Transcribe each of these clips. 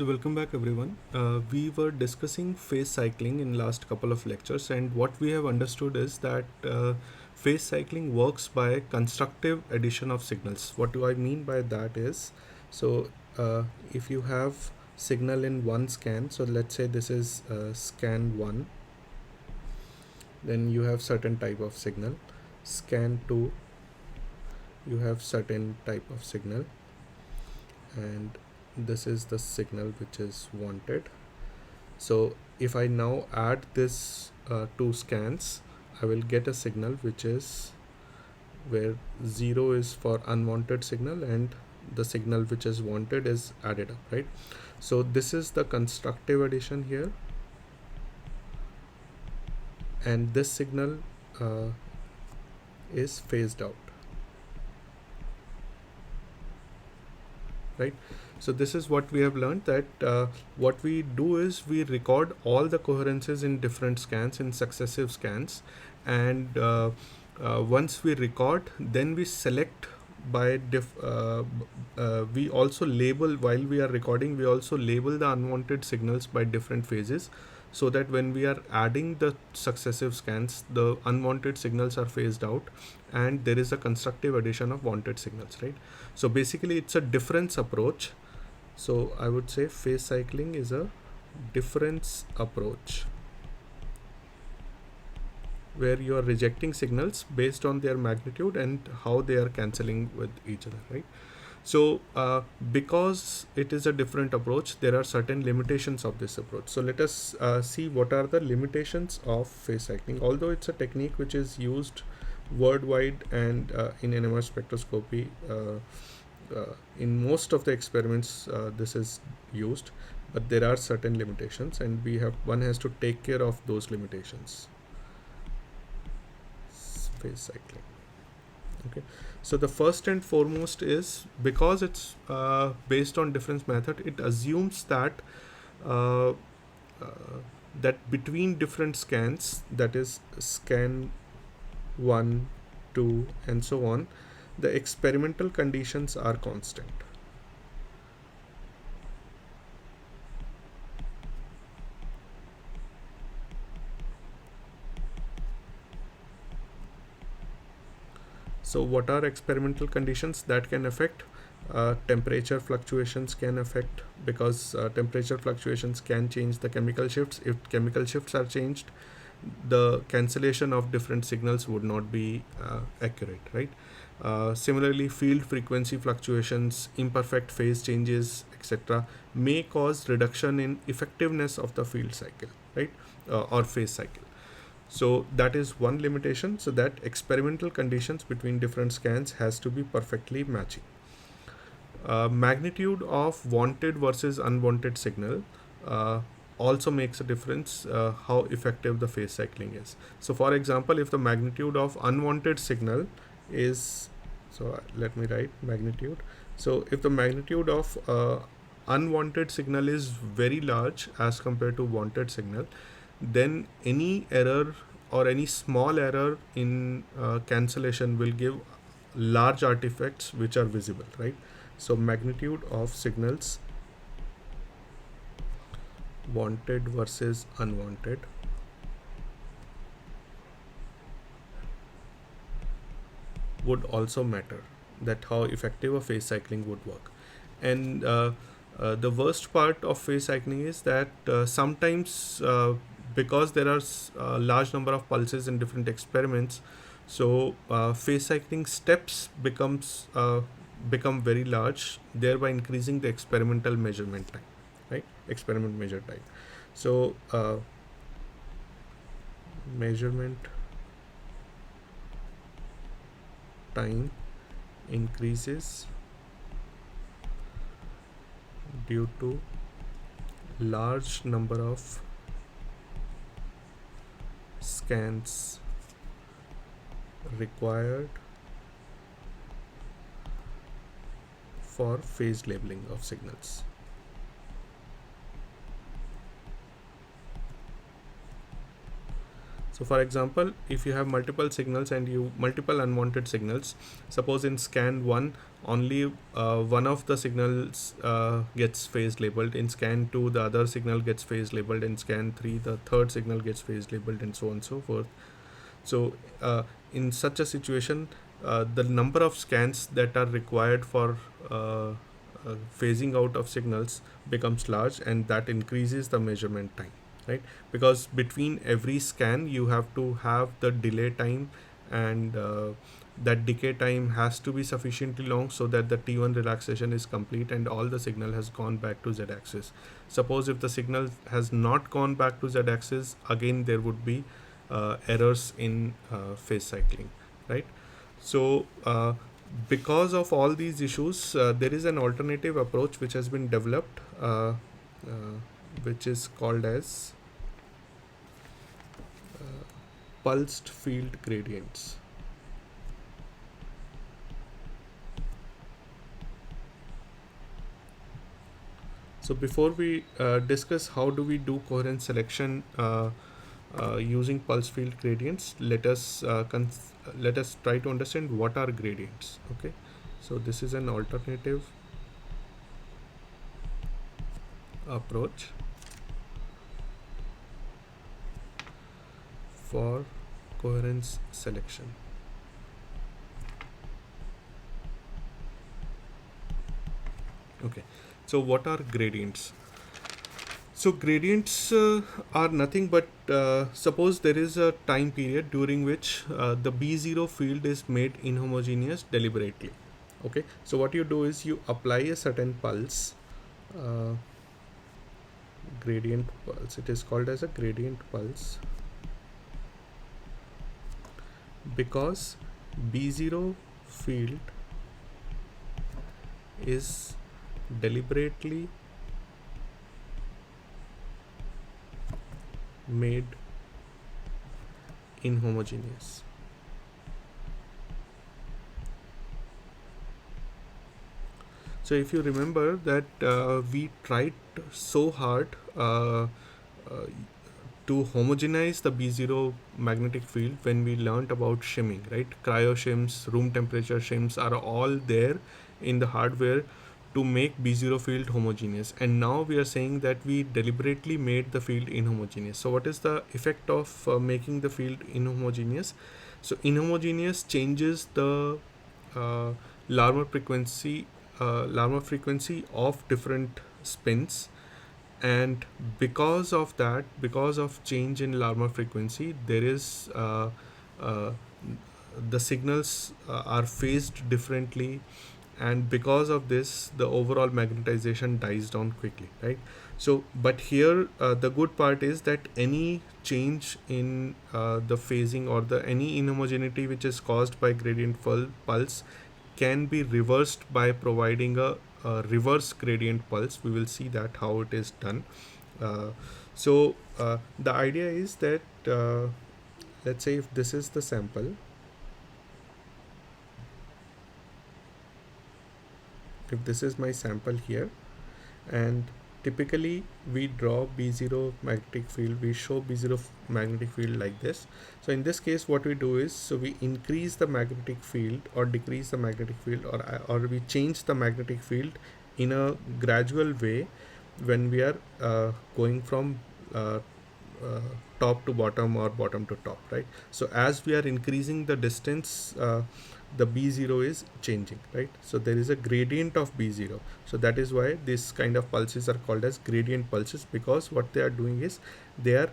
So welcome back everyone. We were discussing phase cycling in last couple of lectures, and what we have understood is that phase cycling works by constructive addition of signals. What do I mean by that is, so if you have signal in one scan, so let's say this is scan 1, then you have certain type of signal. Scan 2, you have certain type of signal, and this is the signal which is wanted. So if I now add this two scans, I will get a signal which is where 0 is for unwanted signal and the signal which is wanted is added up, right? So this is the constructive addition here, and this signal is phased out, right? So this is what we have learned, that what we do is we record all the coherences in different scans, in successive scans, and once we record, then we select by we also label, while we are recording, we also label the unwanted signals by different phases, so that when we are adding the successive scans, the unwanted signals are phased out and there is a constructive addition of wanted signals, right? So basically it's a difference approach. So I would say phase cycling is a difference approach where you are rejecting signals based on their magnitude and how they are cancelling with each other, right? So because it is a different approach, there are certain limitations of this approach. So let us see what are the limitations of phase cycling. Although it's a technique which is used worldwide and in NMR spectroscopy, in most of the experiments this is used, but there are certain limitations, and one has to take care of those limitations. Phase cycling. Okay, so the first and foremost is, because it's based on difference method, it assumes that uh, that between different scans, that is scan 1, 2 and so on, the experimental conditions are constant. So what are experimental conditions that can affect? Temperature fluctuations can affect, because temperature fluctuations can change the chemical shifts. If chemical shifts are changed, the cancellation of different signals would not be accurate, right? Similarly, field frequency fluctuations, imperfect phase changes, etc., may cause reduction in effectiveness of the field cycle, right? Or phase cycle. So that is one limitation, so that experimental conditions between different scans has to be perfectly matching. Magnitude of wanted versus unwanted signal also makes a difference how effective the phase cycling is. So for example, if the magnitude of unwanted signal is, so let me write magnitude. So if the magnitude of unwanted signal is very large as compared to wanted signal, then any error or any small error in cancellation will give large artifacts which are visible, right? So magnitude of signals wanted versus unwanted would also matter, that how effective a phase cycling would work. And the worst part of phase cycling is that sometimes because there are a large number of pulses in different experiments, so phase cycling steps become very large, thereby increasing the experimental measurement time, right? Experiment measure time. So measurement time increases due to large number of scans required for phase labeling of signals. So for example, if you have multiple signals and multiple unwanted signals, suppose in scan 1 only one of the signals gets phase labeled. In scan 2, the other signal gets phase labeled. In scan 3, the third signal gets phase labeled, and so on and so forth. So in such a situation, the number of scans that are required for phasing out of signals becomes large, and that increases the measurement time, right? Because between every scan you have to have the delay time, and that decay time has to be sufficiently long so that the T1 relaxation is complete and all the signal has gone back to z-axis. Suppose if the signal has not gone back to z-axis, again there would be errors in phase cycling, right? So because of all these issues, there is an alternative approach which has been developed, which is called as pulsed field gradients. So before we discuss how do we do coherence selection using pulse field gradients, let us try to understand what are gradients. Okay, so this is an alternative approach for coherence selection. Okay, so what are gradients? So gradients are nothing but suppose there is a time period during which the B0 field is made inhomogeneous deliberately. Okay, so what you do is you apply a certain pulse, uh, gradient pulse. It is called as a gradient pulse because B0 field is deliberately made inhomogeneous. So if you remember that we tried so hard to homogenize the B0 magnetic field when we learnt about shimming, right? Cryo shims, room temperature shims are all there in the hardware to make B0 field homogeneous, and now we are saying that we deliberately made the field inhomogeneous. So what is the effect of making the field inhomogeneous? So inhomogeneous changes the uh, Larmor frequency of different spins, and because of that, because of change in Larmor frequency, there is uh, the signals are phased differently, and because of this the overall magnetization dies down quickly, right? So but here the good part is that any change in the phasing or the any inhomogeneity which is caused by gradient pulse can be reversed by providing a reverse gradient pulse. We will see that how it is done. So the idea is that let's say if this is the sample, if this is my sample here, and typically we draw B0 magnetic field, we show B0 magnetic field like this. So in this case what we do is, so we increase the magnetic field or decrease the magnetic field, or we change the magnetic field in a gradual way when we are going from uh, uh, top to bottom or bottom to top, right? So as we are increasing the distance, the B0 is changing, right? So there is a gradient of B0. So that is why this kind of pulses are called as gradient pulses, because what they are doing is they are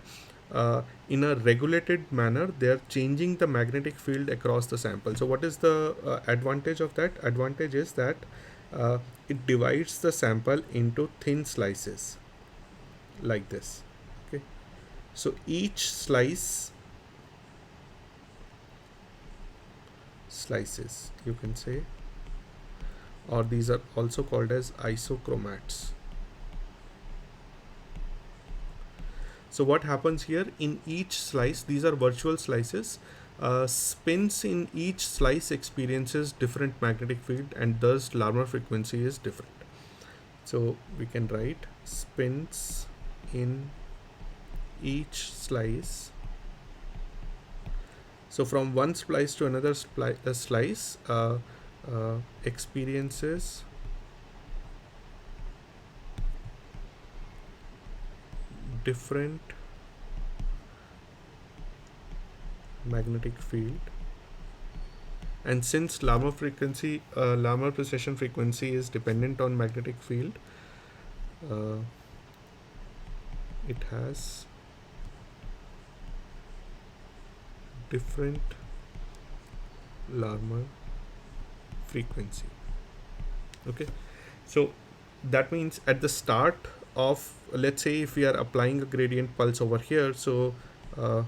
in a regulated manner, they are changing the magnetic field across the sample. So what is the advantage of that? Advantage is that it divides the sample into thin slices like this. Okay, so each slices, you can say, or these are also called as isochromats. So what happens here, in each slice, these are virtual slices, spins in each slice experiences different magnetic field, and thus Larmor frequency is different. So we can write spins in each slice. So from one splice to another slice, experiences different magnetic field, and since Larmor precession frequency is dependent on magnetic field, uh, it has different Larmor frequency. Okay, so that means at the start of, let's say if we are applying a gradient pulse over here, so uh,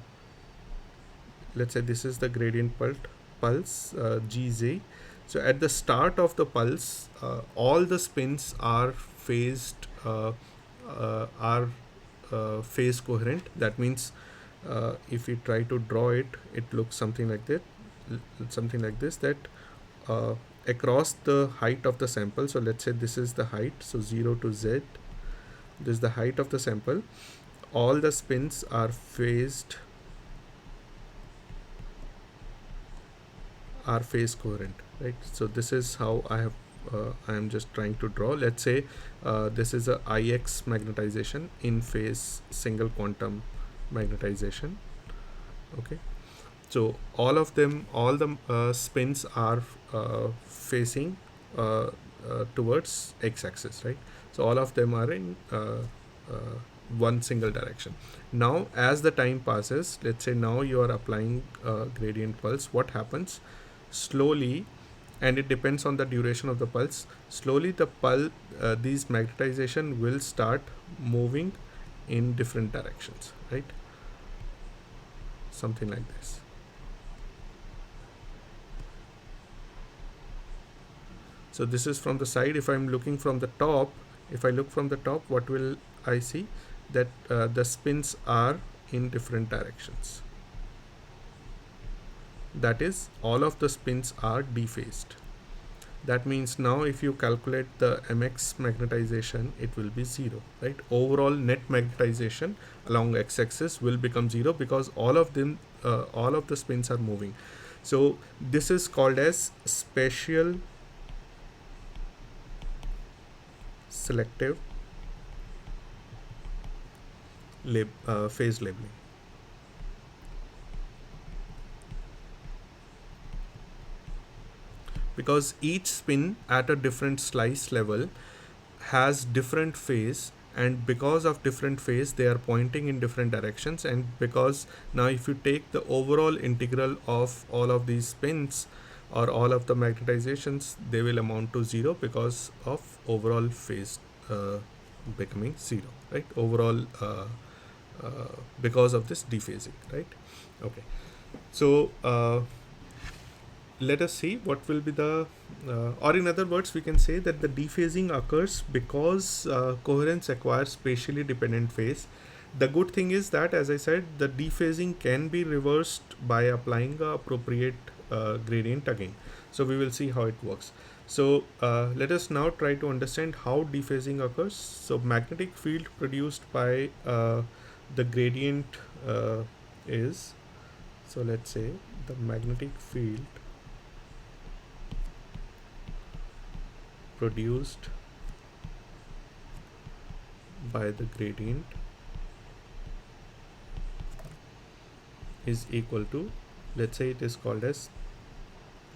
let's say this is the gradient pulse Gz. So at the start of the pulse, all the spins are phased, are phase coherent. That means if we try to draw it, it looks something like that, something like this. That across the height of the sample. So let's say this is the height. So 0 to z. This is the height of the sample. All the spins are phase coherent, right? So this is how I am just trying to draw. Let's say this is a IX magnetization, in phase single quantum magnetization. Okay, so all the spins are facing towards x-axis, right? So all of them are in one single direction. Now as the time passes, let's say now you are applying gradient pulse, what happens slowly, and it depends on the duration of the pulse, slowly these magnetization will start moving in different directions, right? Something like this. So this is from the side. If I'm looking from the top, if I look from the top, what will I see? That the spins are in different directions. That is, all of the spins are dephased. That means now if you calculate the mx magnetization, it will be 0, right? Overall net magnetization along x-axis will become 0 because all of the spins are moving. So this is called as spatial selective phase labeling. Because each spin at a different slice level has different phase, and because of different phase they are pointing in different directions, and because now if you take the overall integral of all of these spins or all of the magnetizations, they will amount to 0 because of overall phase becoming 0, right? Overall because of this dephasing, right? Okay, so let us see what will be the or in other words we can say that the dephasing occurs because coherence acquires spatially dependent phase. The good thing is that, as I said, the dephasing can be reversed by applying a appropriate gradient again. So we will see how it works. So let us now try to understand how dephasing occurs. So magnetic field produced by the gradient is, so let's say the magnetic field produced by the gradient is equal to, let's say it is called as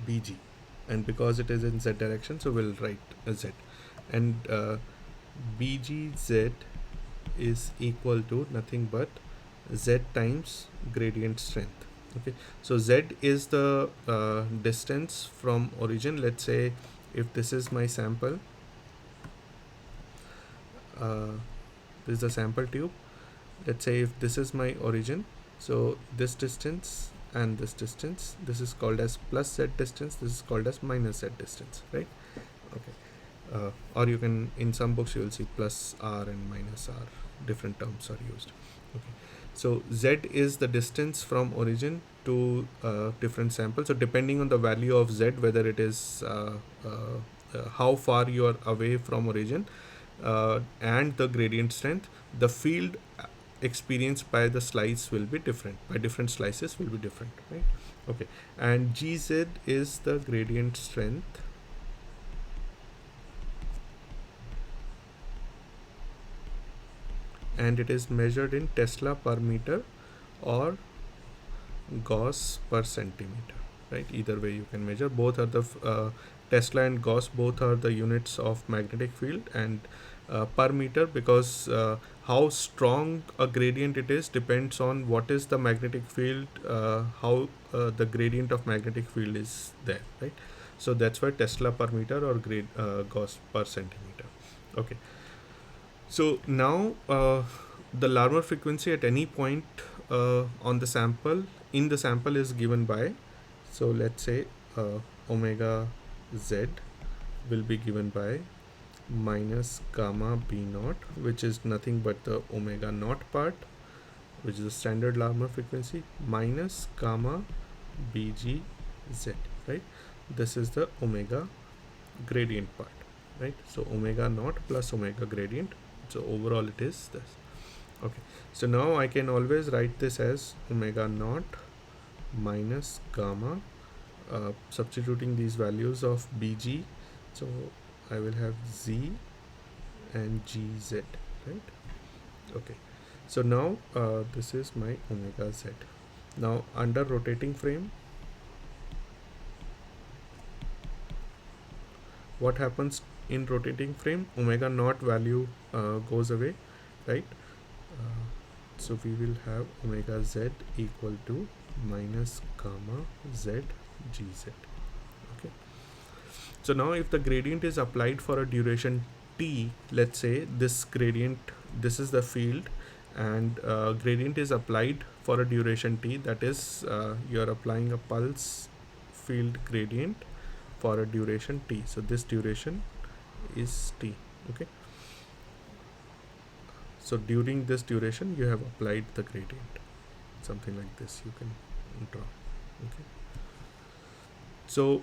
Bg, and because it is in z direction, so we'll write a z, and Bgz is equal to nothing but z times gradient strength. Okay, so z is the distance from origin. Let's say if this is my sample, this is the sample tube. Let's say if this is my origin, so this distance and this distance, this is called as plus z distance, this is called as minus z distance, right? Okay, or you can, in some books you will see plus r and minus r, different terms are used. Okay, so z is the distance from origin to different samples. So depending on the value of z, whether it is how far you are away from origin and the gradient strength, the field experienced by the slice will be different, by different slices will be different, right? Okay, and Gz is the gradient strength and it is measured in Tesla per meter or Gauss per centimeter, right? Either way you can measure. Both are the Tesla and Gauss both are the units of magnetic field, and per meter because how strong a gradient it is depends on what is the magnetic field, how the gradient of magnetic field is there, right? So that's why Tesla per meter or Gauss per centimeter. Okay. So now the Larmor frequency at any point on the sample in the sample is given by, so let's say omega z will be given by minus gamma b naught, which is nothing but the omega naught part, which is the standard Larmor frequency, minus gamma bg z, right? This is the omega gradient part, right? So omega naught plus omega gradient, so overall it is this. Okay, so now I can always write this as omega naught minus gamma, substituting these values of bg, so I will have z and gz, right? Okay, so now this is my omega z. Now under rotating frame, what happens in rotating frame? Omega naught value goes away, right? So we will have omega z equal to minus gamma z gz. Okay, so now if the gradient is applied for a duration t, let's say this gradient, this is the field, and gradient is applied for a duration t, that is you're applying a pulse field gradient for a duration t, so this duration is t. Okay, so during this duration you have applied the gradient, something like this you can draw. Okay, so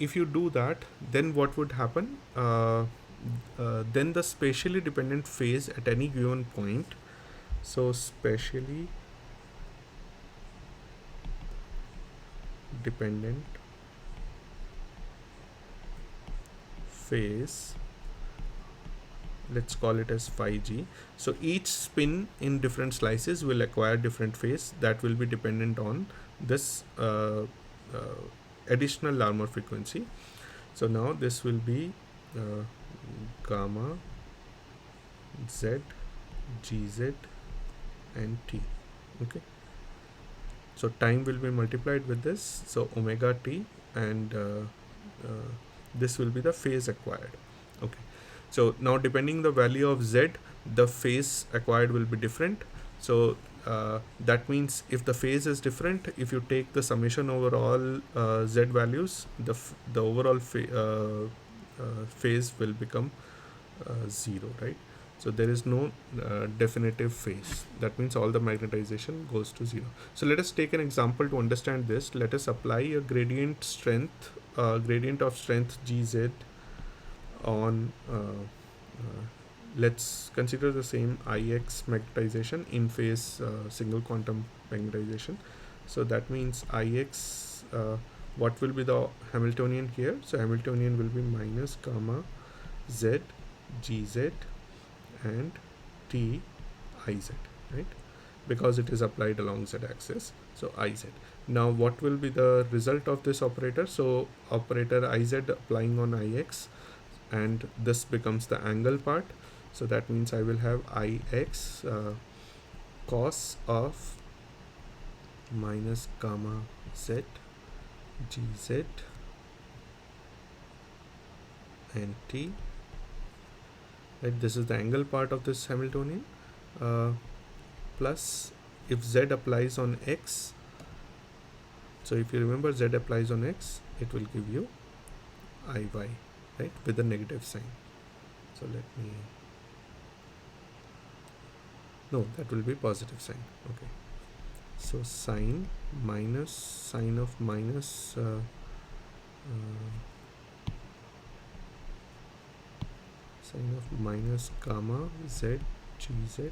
if you do that, then what would happen? Then the spatially dependent phase at any given point, so spatially dependent phase, let's call it as phi g. So each spin in different slices will acquire different phase that will be dependent on this additional Larmor frequency. So now this will be gamma z gz and t. Okay, so time will be multiplied with this, so omega t, and this will be the phase acquired. Okay, so now depending the value of z, the phase acquired will be different. So that means if the phase is different, if you take the summation over all z values, the overall phase will become 0, right? So there is no definitive phase. That means all the magnetization goes to 0. So let us take an example to understand this. Let us apply a gradient of strength gz on let's consider the same Ix magnetization in phase single quantum magnetization. So that means Ix, what will be the Hamiltonian here? So Hamiltonian will be minus gamma z gz and t iz, right? Because it is applied along z axis, so iz. Now what will be the result of this operator? So operator iz applying on Ix, and this becomes the angle part. So that means I will have Ix cos of minus gamma z gz and t, right? This is the angle part of this Hamiltonian, plus if z applies on x, so if you remember z applies on x, it will give you Iy, right, with a negative sign. So let me, no, that will be positive sign. Okay, so sine minus sine of minus sine of minus gamma z gz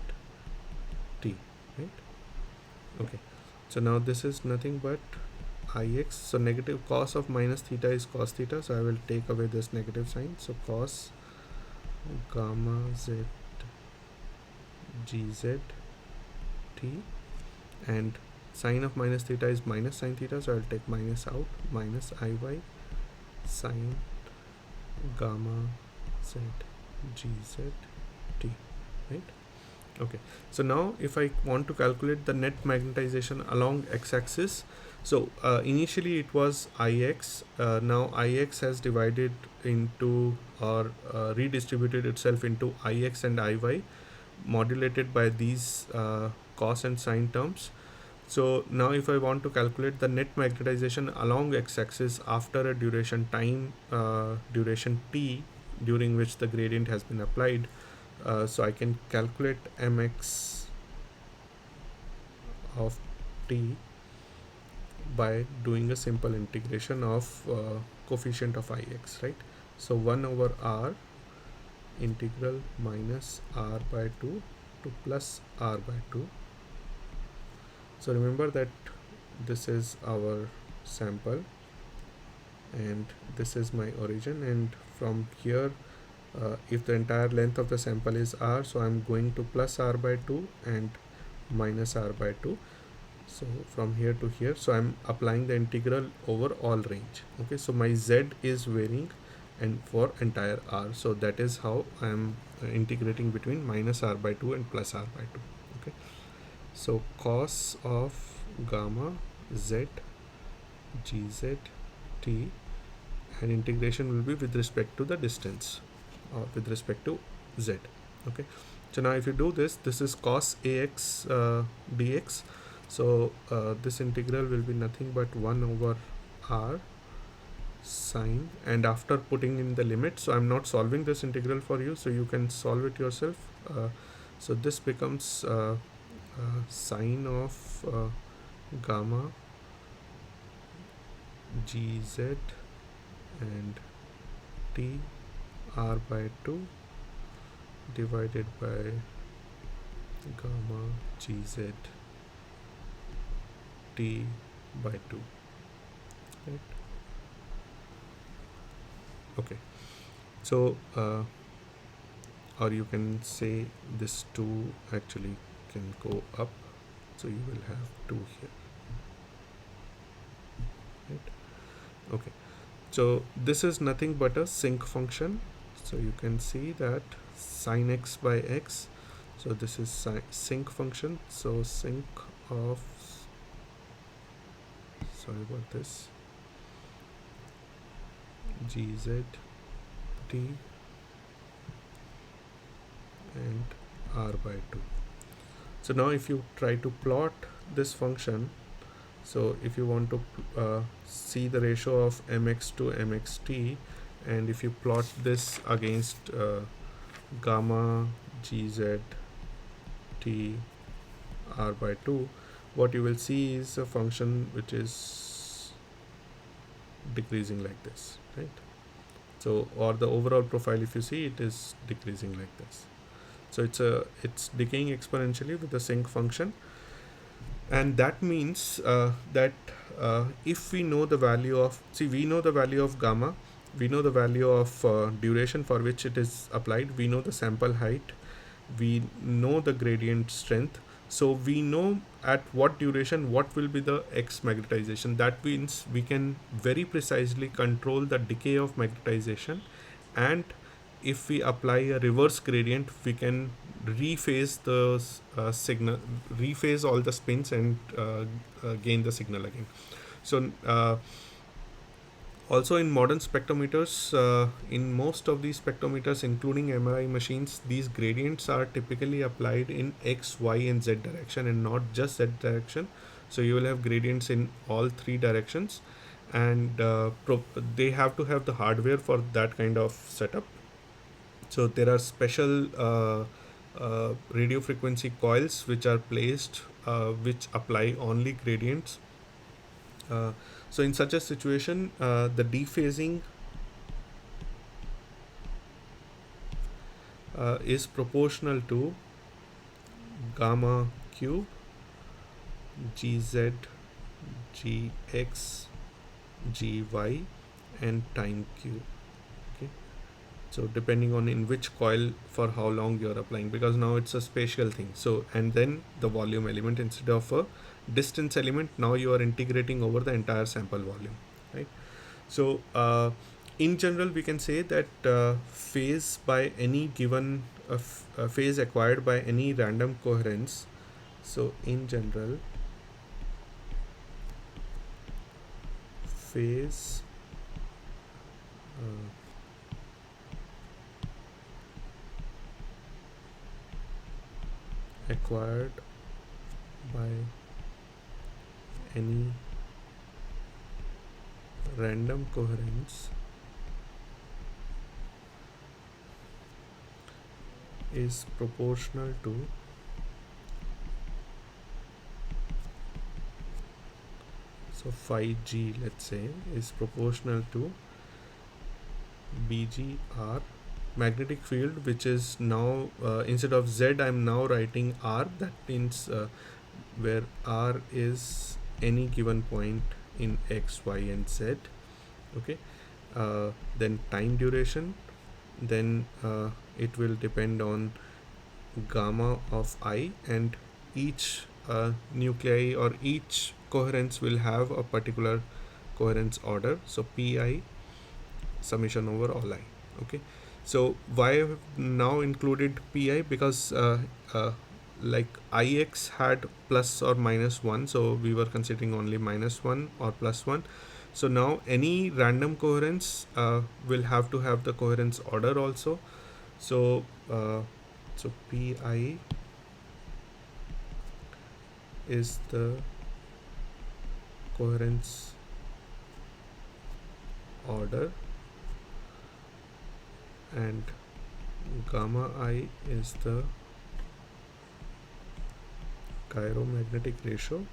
t, right? Okay, so now this is nothing but Ix, so negative cos of minus theta is cos theta, so I will take away this negative sign, so cos gamma z gz t, and sine of minus theta is minus sine theta, so I'll take minus out, minus iy sine gamma z gz t, right? Okay, so now if I want to calculate the net magnetization along x-axis, so initially it was Ix, now Ix has divided into or redistributed itself into Ix and Iy, modulated by these cos and sine terms. So now if I want to calculate the net magnetization along x-axis after a duration duration t during which the gradient has been applied, so I can calculate mx of t by doing a simple integration of coefficient of Ix, right? So 1 over r integral minus r by 2 to plus r by 2. So remember that this is our sample and this is my origin, and from here if the entire length of the sample is r, so I'm going to plus r by 2 and minus r by 2, so from here to here, so I'm applying the integral over all range. Okay, so my z is varying and for entire r, so that is how I'm integrating between minus r by 2 and plus r by 2. Okay, so cos of gamma z gz t, and integration will be with respect to the distance or with respect to z. Okay, so now if you do this, this is cos ax dx, so this integral will be nothing but 1 over r sine, and after putting in the limit, so I'm not solving this integral for you, so you can solve it yourself. So this becomes sine of gamma gz and t r by 2 divided by gamma gz t by 2, right? Okay, so or you can say this 2 actually can go up, so you will have 2 here, right? Okay, so this is nothing but a sinc function, so you can see that sine x by x, so this is sinc function, so sinc of, sorry about this, gz t and r by 2. So now if you try to plot this function, so if you want to see the ratio of mx to mxt, and if you plot this against gamma gz t r by 2, what you will see is a function which is decreasing like this, right? So, or the overall profile, if you see, it is decreasing like this. So it's decaying exponentially with the sinc function, and that means that if we know the value of, we know the value of gamma, we know the value of duration for which it is applied, we know the sample height, we know the gradient strength, so we know at what duration what will be the x magnetization. That means we can very precisely control the decay of magnetization, and if we apply a reverse gradient, we can rephase the signal, rephase all the spins, and gain the signal again. So also in modern spectrometers, in most of these spectrometers, including MRI machines, these gradients are typically applied in X, Y, and Z direction, and not just Z direction. So you will have gradients in all three directions, and they have to have the hardware for that kind of setup. So there are special radio frequency coils which are placed, which apply only gradients. So in such a situation, the dephasing is proportional to gamma cube gz gx gy and time cube. Okay, So depending on in which coil for how long you're applying, because now it's a spatial thing. So and then the volume element instead of a distance element, now you are integrating over the entire sample volume, right? So in general we can say that phase by any given phase acquired by any random coherence. So in general, phase uh, acquired by any random coherence is proportional to so phi g, let's say, is proportional to bgr magnetic field, which is now instead of z I'm now writing r. That means where r is any given point in x, y and z. Okay, then time duration, then it will depend on gamma of I, and each nuclei or each coherence will have a particular coherence order. So pi summation over all I. Okay, so why I have now included pi? Because like ix had plus or minus 1, so we were considering only minus 1 or plus 1. So now any random coherence will have to have the coherence order also. So so pi is the coherence order and gamma I is the chiromagnetic ratio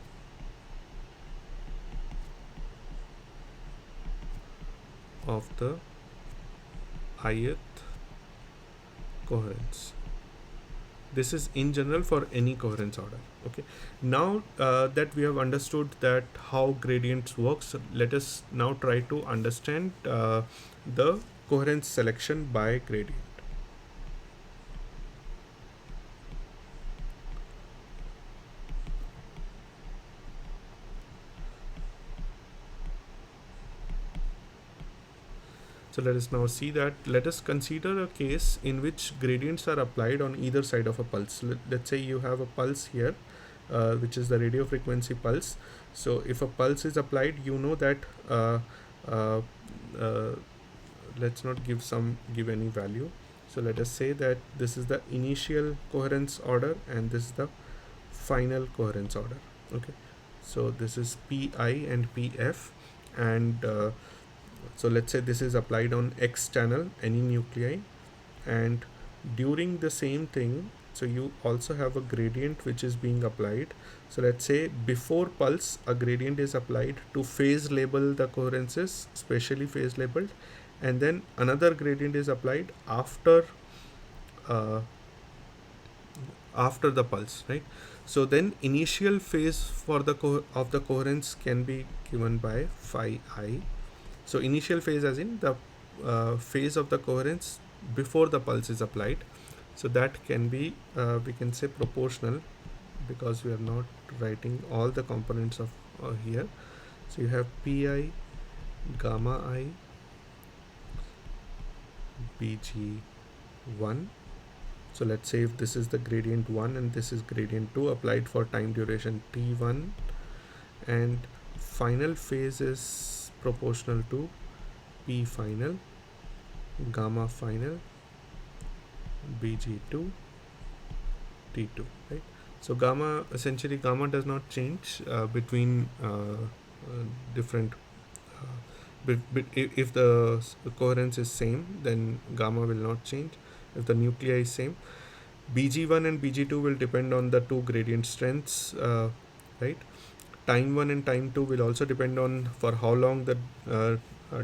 of the ith coherence. This is in general for any coherence order. Okay, now that we have understood that how gradients works, let us now try to understand the coherence selection by gradient. So let us now see that. Let us consider a case in which gradients are applied on either side of a pulse. Let's say you have a pulse here, which is the radio frequency pulse. So if a pulse is applied, you know that uh, uh, let's not give any value. So let us say that this is the initial coherence order and this is the final coherence order. Okay, so this is pi and pf, and so let's say this is applied on X channel, any nuclei, and during the same thing, so you also have a gradient which is being applied. So let's say before pulse, a gradient is applied to phase label the coherences, specially phase labeled, and then another gradient is applied uh, after the pulse, right? So then initial phase for the of the coherence can be given by phi I. So initial phase as in the phase of the coherence before the pulse is applied. So that can be we can say proportional, because we are not writing all the components of here. So you have pi gamma I bg1. So let's say if this is the gradient 1 and this is gradient 2 applied for time duration t1, and final phase is proportional to p final gamma final bg2 t2, right? So gamma, essentially gamma does not change between different if the coherence is same, then gamma will not change. If the nuclei is same, bg1 and bg2 will depend on the two gradient strengths, right? Time 1 and time 2 will also depend on for how long the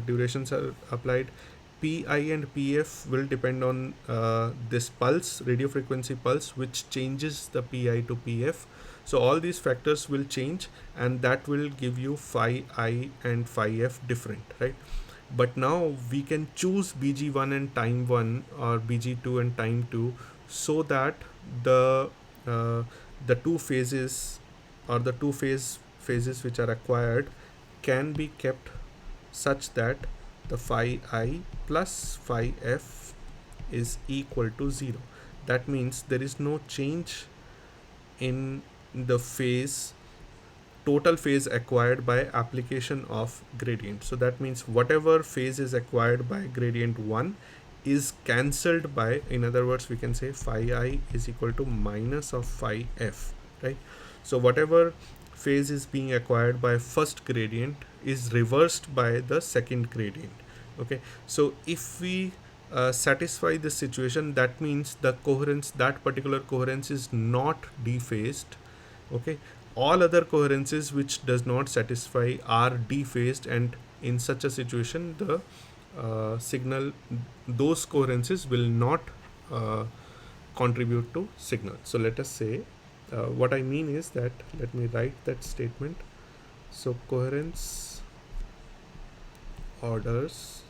durations are applied. Pi and Pf will depend on this pulse, radio frequency pulse, which changes the Pi to Pf. So all these factors will change, and that will give you phi I and phi f different, right? but now we can choose bg1 and time 1 or bg2 and time 2, so that the uh, the two phases or the phases which are acquired can be kept such that the phi I plus phi f is equal to 0. That means there is no change in the total phase acquired by application of gradient. So that means whatever phase is acquired by gradient 1 is cancelled by, in other words, we can say phi I is equal to minus of phi f, right? So whatever phase is being acquired by first gradient is reversed by the second gradient. Okay, so if we satisfy this situation, that means the coherence, that particular coherence is not dephased. Okay, all other coherences which does not satisfy are dephased, and in such a situation the signal, those coherences will not uh, contribute to signal. So let us say, what I mean is that, let me write that statement. So coherence orders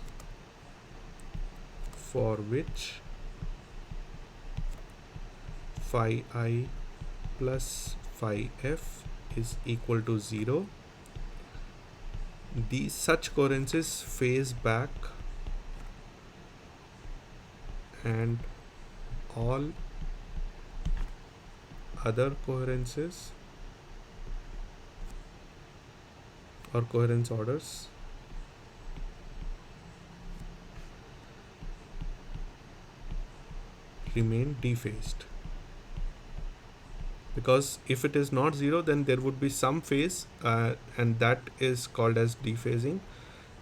for which phi I plus phi f is equal to 0, these such coherences phase back, and all other coherences or coherence orders remain dephased. Because if it is not 0, then there would be some phase, and that is called as dephasing.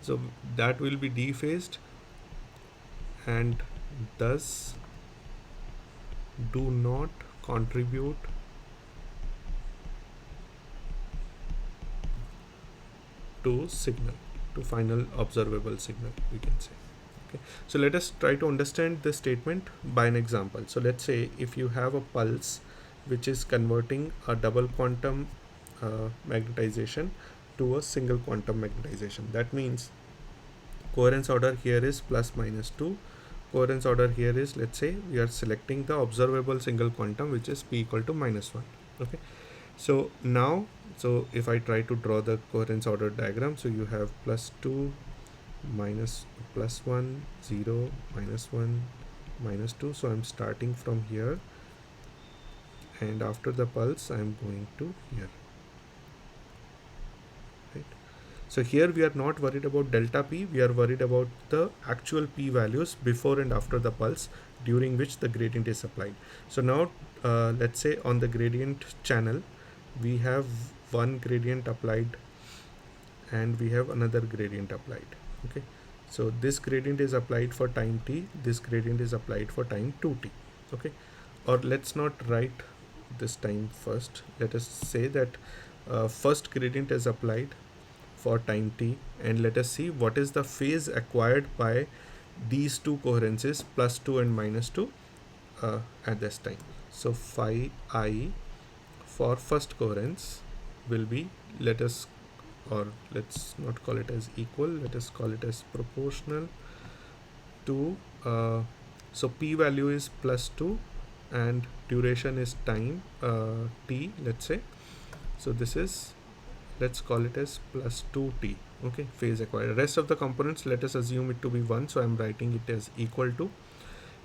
So that will be dephased, and thus do not contribute to signal, to final observable signal, we can say. Okay, so let us try to understand this statement by an example. So let's say if you have a pulse which is converting a double quantum magnetization to a single quantum magnetization. That means coherence order here is plus minus 2. Coherence order here is, let's say we are selecting the observable single quantum, which is p equal to minus 1. Okay, so now, so if I try to draw the coherence order diagram, so you have plus 2, minus, plus 1, 0, minus 1, minus 2. So I'm starting from here, and after the pulse I'm going to here, right? So here we are not worried about delta p, we are worried about the actual p values before and after the pulse, during which the gradient is applied. So now let's say on the gradient channel we have one gradient applied and we have another gradient applied. Okay, so this gradient is applied for time t, this gradient is applied for time 2t. Okay, or let's not write this time first, let us say that first gradient is applied for time t, and let us see what is the phase acquired by these two coherences plus 2 and minus 2 at this time. So phi I for first coherence will be, let us, or let's not call it as equal, let us call it as proportional to so p value is plus 2 and duration is time t, let's say. So this is, let's call it as plus 2t. Okay, phase acquired. Rest of the components, let us assume it to be 1, so I'm writing it as equal to.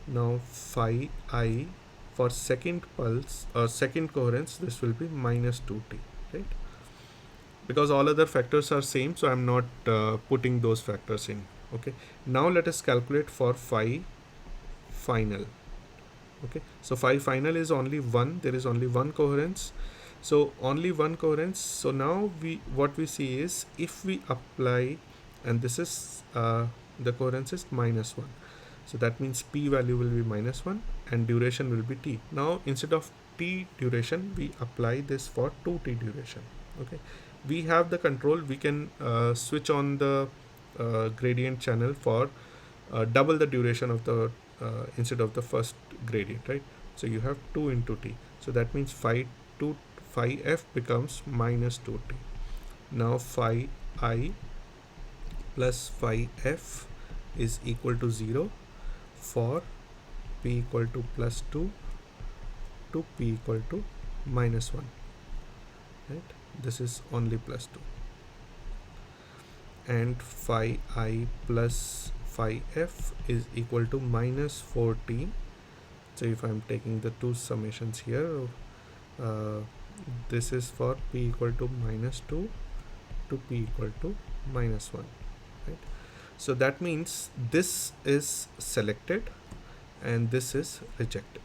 Now phi I for second pulse or second coherence, this will be minus 2t, right? Because all other factors are same, so I'm not putting those factors in. Okay, now let us calculate for phi final. Okay, so phi final is only 1, there is only one coherence, so only one coherence. So now what we see is, if we apply, and this is the coherence is minus 1, so that means p value will be minus 1 and duration will be t. Now instead of t duration, we apply this for 2t duration. Okay, we have the control, we can switch on the gradient channel for double the duration of the instead of the first gradient, right? So you have 2 into t, so that means phi f becomes minus 2t. Now phi I plus phi f is equal to 0 for p equal to plus 2 to p equal to minus 1, right? This is only plus 2. And phi I plus phi f is equal to minus 4t. So if I'm taking the two summations here, uh, this is for p equal to minus 2 to p equal to minus 1, right? So that means this is selected and this is rejected.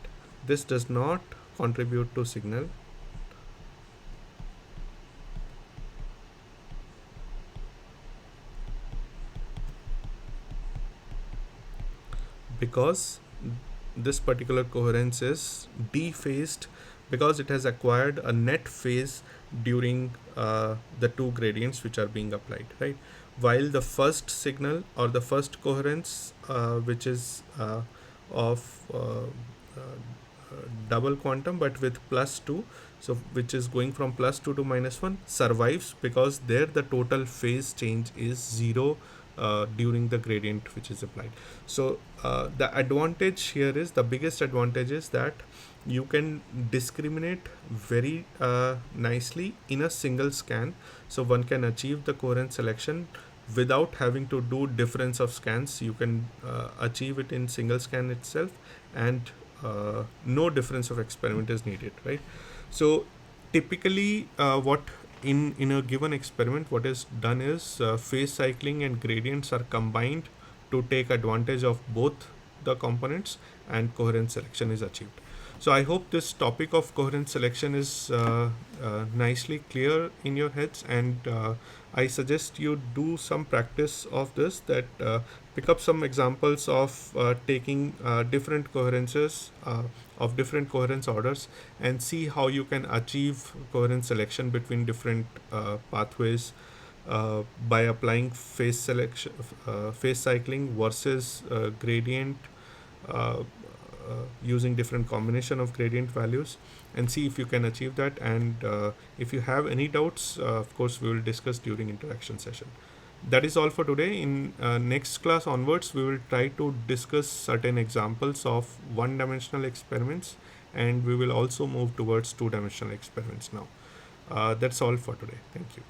This does not contribute to signal because this particular coherence is dephased, because it has acquired a net phase during the two gradients which are being applied, right? While the first signal or the first coherence, which is of double quantum but with plus 2, so which is going from plus 2 to minus 1, survives because there the total phase change is 0 during the gradient which is applied. So the advantage here is, the biggest advantage is that you can discriminate very nicely in a single scan. So one can achieve the coherent selection without having to do difference of scans. You can achieve it in single scan itself, and no difference of experiment is needed, right? So typically what in a given experiment, what is done is phase cycling and gradients are combined to take advantage of both the components, and coherent selection is achieved. So I hope this topic of coherent selection is nicely clear in your heads, and I suggest you do some practice of this, that pick up some examples of taking different coherences of different coherence orders, and see how you can achieve coherent selection between different pathways by applying phase selection, phase cycling versus gradient, using different combination of gradient values, and see if you can achieve that. And if you have any doubts, of course we will discuss during interaction session. That is all for today. In next class onwards, we will try to discuss certain examples of one-dimensional experiments, and we will also move towards two-dimensional experiments now. That's all for today. Thank you.